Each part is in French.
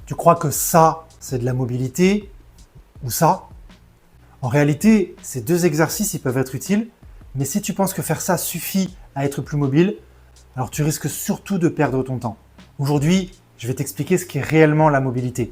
Tu crois que ça, c'est de la mobilité ou ça? En réalité, ces deux exercices ils peuvent être utiles, mais si tu penses que faire ça suffit à être plus mobile, alors tu risques surtout de perdre ton temps. Aujourd'hui, je vais t'expliquer ce qu'est réellement la mobilité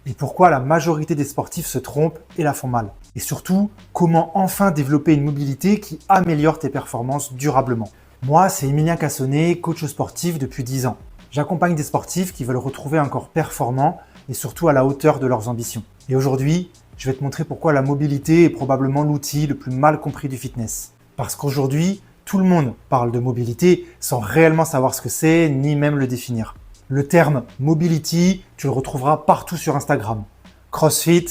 et pourquoi la majorité des sportifs se trompent et la font mal. Et surtout, comment enfin développer une mobilité qui améliore tes performances durablement. Moi, c'est Emilien Cassonnet, coach sportif depuis 10 ans. J'accompagne des sportifs qui veulent retrouver un corps performant et surtout à la hauteur de leurs ambitions. Et aujourd'hui, je vais te montrer pourquoi la mobilité est probablement l'outil le plus mal compris du fitness. Parce qu'aujourd'hui, tout le monde parle de mobilité sans réellement savoir ce que c'est, ni même le définir. Le terme mobility, tu le retrouveras partout sur Instagram. CrossFit,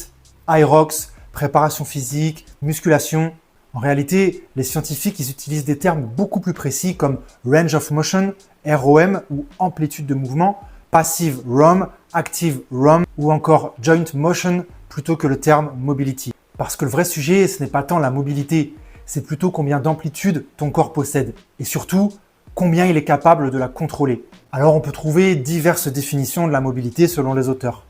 Hyrox, préparation physique, musculation. En réalité, les scientifiques ils utilisent des termes beaucoup plus précis comme range of motion, ROM ou amplitude de mouvement, passive ROM, active ROM ou encore joint motion plutôt que le terme mobility. Parce que le vrai sujet, ce n'est pas tant la mobilité, c'est plutôt combien d'amplitude ton corps possède et surtout combien il est capable de la contrôler. Alors on peut trouver diverses définitions de la mobilité selon les auteurs.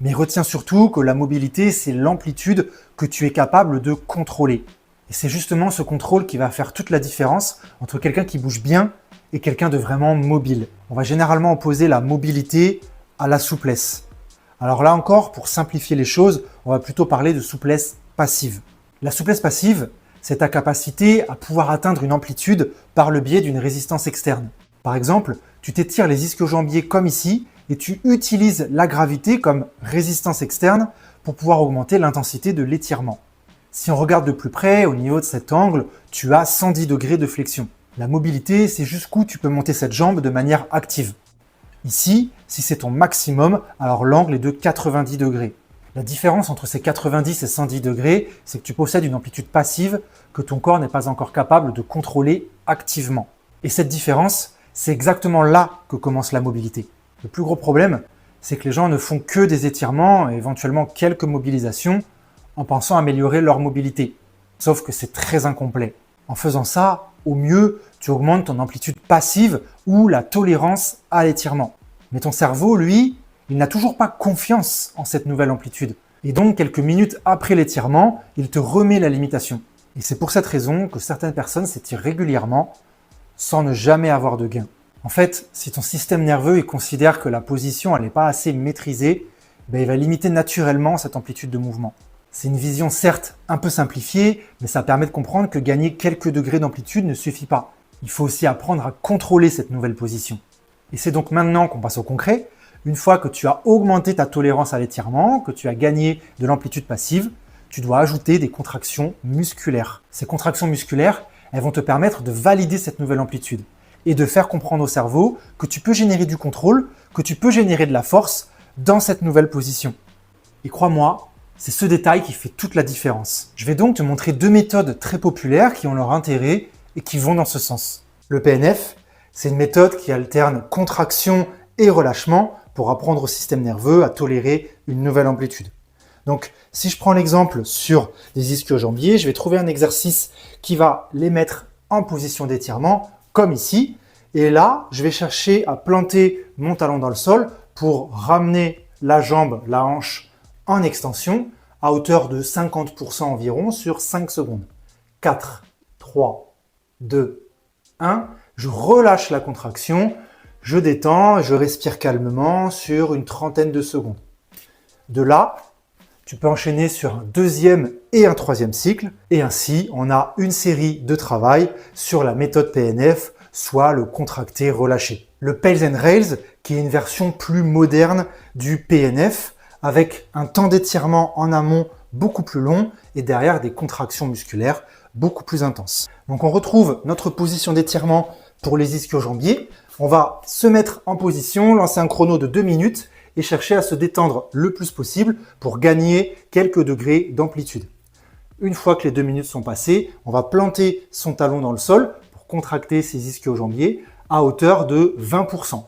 Mais retiens surtout que la mobilité, c'est l'amplitude que tu es capable de contrôler. Et c'est justement ce contrôle qui va faire toute la différence entre quelqu'un qui bouge bien et quelqu'un de vraiment mobile. On va généralement opposer la mobilité à la souplesse. Alors là encore, pour simplifier les choses, on va plutôt parler de souplesse passive. La souplesse passive, c'est ta capacité à pouvoir atteindre une amplitude par le biais d'une résistance externe. Par exemple, tu t'étires les ischio-jambiers comme ici et tu utilises la gravité comme résistance externe pour pouvoir augmenter l'intensité de l'étirement. Si on regarde de plus près, au niveau de cet angle, tu as 110 degrés de flexion. La mobilité, c'est jusqu'où tu peux monter cette jambe de manière active. Ici, si c'est ton maximum, alors l'angle est de 90 degrés. La différence entre ces 90 et 110 degrés, c'est que tu possèdes une amplitude passive que ton corps n'est pas encore capable de contrôler activement. Et cette différence, c'est exactement là que commence la mobilité. Le plus gros problème, c'est que les gens ne font que des étirements et éventuellement quelques mobilisations en pensant améliorer leur mobilité. Sauf que c'est très incomplet. En faisant ça, au mieux, tu augmentes ton amplitude passive ou la tolérance à l'étirement. Mais ton cerveau, lui, il n'a toujours pas confiance en cette nouvelle amplitude. Et donc, quelques minutes après l'étirement, il te remet la limitation. Et c'est pour cette raison que certaines personnes s'étirent régulièrement sans ne jamais avoir de gain. En fait, si ton système nerveux il considère que la position n'est pas assez maîtrisée, il va limiter naturellement cette amplitude de mouvement. C'est une vision certes un peu simplifiée, mais ça permet de comprendre que gagner quelques degrés d'amplitude ne suffit pas. Il faut aussi apprendre à contrôler cette nouvelle position. Et c'est donc maintenant qu'on passe au concret. Une fois que tu as augmenté ta tolérance à l'étirement, que tu as gagné de l'amplitude passive, tu dois ajouter des contractions musculaires. Ces contractions musculaires, elles vont te permettre de valider cette nouvelle amplitude et de faire comprendre au cerveau que tu peux générer du contrôle, que tu peux générer de la force dans cette nouvelle position. Et crois-moi, c'est ce détail qui fait toute la différence. Je vais donc te montrer deux méthodes très populaires qui ont leur intérêt et qui vont dans ce sens. Le PNF, c'est une méthode qui alterne contraction et relâchement pour apprendre au système nerveux à tolérer une nouvelle amplitude. Donc, si je prends l'exemple sur les ischio-jambiers, je vais trouver un exercice qui va les mettre en position d'étirement, comme ici. Et là, je vais chercher à planter mon talon dans le sol pour ramener la jambe, la hanche, en extension à hauteur de 50% environ sur 5 secondes. 4, 3, 2, 1. Je relâche la contraction, je détends et je respire calmement sur une trentaine de secondes. De là, tu peux enchaîner sur un deuxième et un troisième cycle. Et ainsi, on a une série de travail sur la méthode PNF, soit le contracté-relâché. Le Pales and Rails, qui est une version plus moderne du PNF, avec un temps d'étirement en amont beaucoup plus long et derrière des contractions musculaires beaucoup plus intenses. Donc on retrouve notre position d'étirement pour les ischio-jambiers. On va se mettre en position, lancer un chrono de 2 minutes et chercher à se détendre le plus possible pour gagner quelques degrés d'amplitude. Une fois que les 2 minutes sont passées, on va planter son talon dans le sol pour contracter ses ischio-jambiers à hauteur de 20%.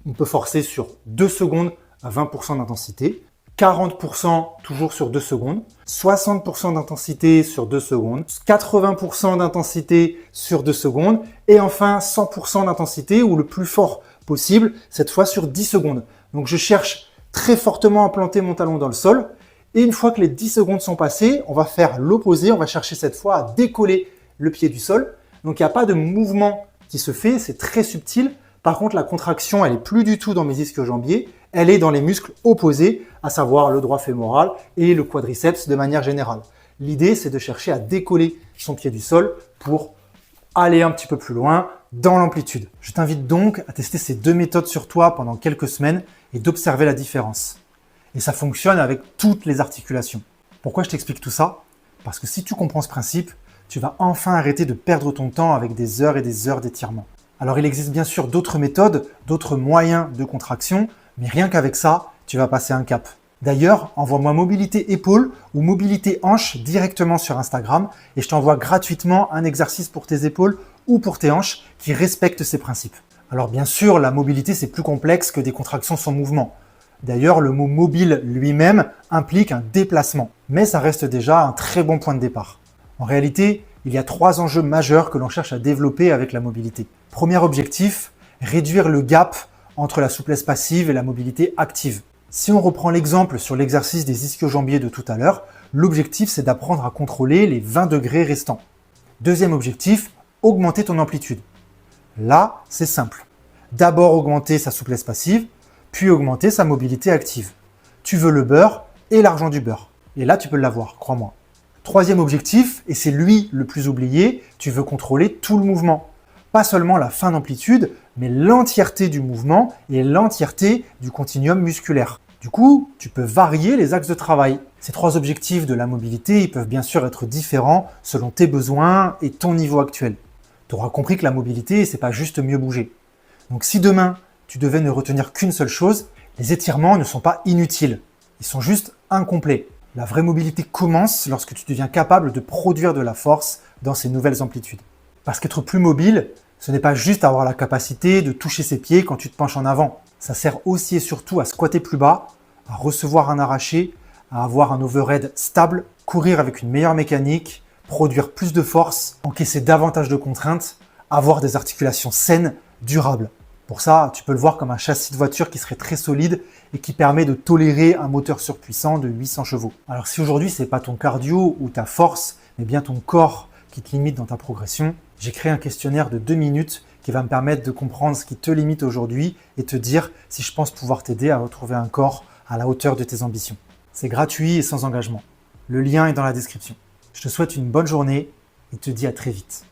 On peut forcer sur 2 secondes à 20% d'intensité, 40% toujours sur 2 secondes, 60% d'intensité sur 2 secondes, 80% d'intensité sur 2 secondes et enfin 100% d'intensité ou le plus fort possible, cette fois sur 10 secondes. Donc je cherche très fortement implanter mon talon dans le sol. Et une fois que les 10 secondes sont passées, on va faire l'opposé. On va chercher cette fois à décoller le pied du sol. Donc, il n'y a pas de mouvement qui se fait. C'est très subtil. Par contre, la contraction, elle n'est plus du tout dans mes ischio-jambiers. Elle est dans les muscles opposés, à savoir le droit fémoral et le quadriceps de manière générale. L'idée, c'est de chercher à décoller son pied du sol pour aller un petit peu plus loin dans l'amplitude. Je t'invite donc à tester ces deux méthodes sur toi pendant quelques semaines et d'observer la différence. Et ça fonctionne avec toutes les articulations. Pourquoi je t'explique tout ça? Parce que si tu comprends ce principe, tu vas enfin arrêter de perdre ton temps avec des heures et des heures d'étirement. Alors il existe bien sûr d'autres méthodes, d'autres moyens de contraction, mais rien qu'avec ça, tu vas passer un cap. D'ailleurs, envoie-moi mobilité épaule ou mobilité hanche directement sur Instagram et je t'envoie gratuitement un exercice pour tes épaules ou pour tes hanches qui respecte ces principes. Alors bien sûr, la mobilité c'est plus complexe que des contractions sans mouvement. D'ailleurs, le mot mobile lui-même implique un déplacement, mais ça reste déjà un très bon point de départ. En réalité, il y a 3 enjeux majeurs que l'on cherche à développer avec la mobilité. Premier objectif, réduire le gap entre la souplesse passive et la mobilité active. Si on reprend l'exemple sur l'exercice des ischio-jambiers de tout à l'heure, l'objectif c'est d'apprendre à contrôler les 20 degrés restants. Deuxième objectif, augmenter ton amplitude. Là, c'est simple. D'abord augmenter sa souplesse passive, puis augmenter sa mobilité active. Tu veux le beurre et l'argent du beurre. Et là, tu peux l'avoir, crois-moi. Troisième objectif, et c'est lui le plus oublié, tu veux contrôler tout le mouvement. Pas seulement la fin d'amplitude, mais l'entièreté du mouvement et l'entièreté du continuum musculaire. Du coup, tu peux varier les axes de travail. Ces 3 objectifs de la mobilité, ils peuvent bien sûr être différents selon tes besoins et ton niveau actuel. Tu auras compris que la mobilité, c'est pas juste mieux bouger. Donc si demain, tu devais ne retenir qu'une seule chose, les étirements ne sont pas inutiles. Ils sont juste incomplets. La vraie mobilité commence lorsque tu deviens capable de produire de la force dans ces nouvelles amplitudes. Parce qu'être plus mobile, ce n'est pas juste avoir la capacité de toucher ses pieds quand tu te penches en avant. Ça sert aussi et surtout à squatter plus bas, à recevoir un arraché, à avoir un overhead stable, courir avec une meilleure mécanique, produire plus de force, encaisser davantage de contraintes, avoir des articulations saines, durables. Pour ça, tu peux le voir comme un châssis de voiture qui serait très solide et qui permet de tolérer un moteur surpuissant de 800 chevaux. Alors si aujourd'hui c'est pas ton cardio ou ta force, mais bien ton corps qui te limite dans ta progression, j'ai créé un questionnaire de 2 minutes qui va me permettre de comprendre ce qui te limite aujourd'hui et te dire si je pense pouvoir t'aider à retrouver un corps à la hauteur de tes ambitions. C'est gratuit et sans engagement. Le lien est dans la description. Je te souhaite une bonne journée et te dis à très vite.